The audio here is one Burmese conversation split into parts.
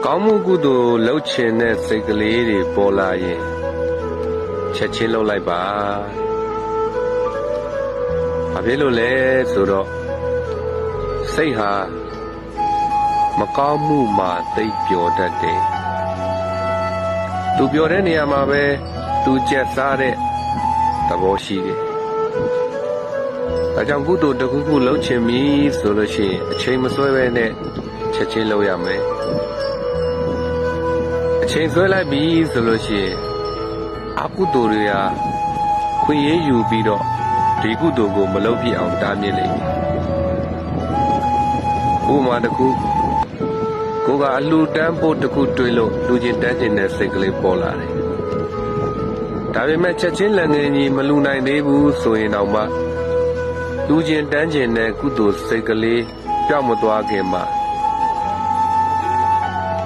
ကောင်းမှုကုသိုလ်လှုပ်ချင်တဲ့စိတ်ကလေးတွေပေါ်လာရင်ချက်ချင်းလှုပ်လိုက်ပါဘာဖြစ်လို့လဲဆိုတော့စိတ်ဟာမကောင်းမှုမှာသိပ်ပျော်တတ်တယ်သူပျော်တဲ့နေရာမှာပဲသူကျက်စားတဲ့သဘောရှိတယ်ဒါကြောင့်ကုသိုလ်တစ်ခုခုလှုပ်ချင်ပြီဆိုလို့ရှိရင်အချိန်မဆွဲပဲနဲ့ချက်ချင်းလှုပ်ရမယ်အချိန်ဆွဲလိုက်ပြီဆိုလို့ရှိရင်အကုသိုလ်တွေဟာခွင့်ရယူပြီးတော့ဒီကုသိုလ်ကိုမလုပ်ဖြစ်အောင်တားမြစ်လိမ့်မယ်ဥပမာတစ်ခုကိုကအလှူတန်းဖို့တစ်ခုတွေးလို့လူချင်းတန်းကျင်တဲ့စိတ်ကလေးပေါ်လာတယ်ဒါပေမဲ့ချက်ချင်းလက်ငယ်ကြီးမလှူနိုင်သေးဘူးဆိုရင်တော့မှလူချင်းတန်းကျင်တဲ့ကုသိုလ်စိတ်ကလေးပြောင်းမသွားခင်မှာ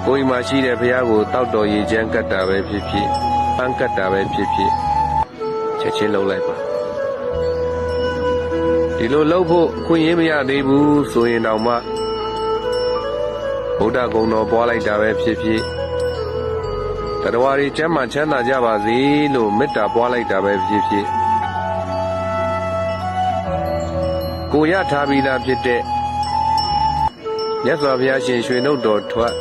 ကိုယ်မှာရှိတဲ့ဘုရားကိုတောက်တော်ရည်ချမ်းကတ်တာပဲဖြစ်ဖြစ်ပန်းကတ်တာပဲဖြစ်ဖြစ်ချက်ချင်းလုပ်လိုက်ပါဒီလိုလုပ်ဖို့ခွင့်ရမရသေးဘူးဆိုရင်တော့မှဗုဒ္ဓဂုဏ်တော်ပွားလိုက်တာပဲဖြစ်ဖြစ်တရားတွေကျမ်းမှချမ်းသာကြပါစေလို့မေတ္တာပွားလိုက်တာပဲဖြစ်ဖြစ်ကိုရထားပြီးသားဖြစ်တဲ့မြတ်စွာဘုရားရှင်ရွှေနှုတ်တော်ထွက်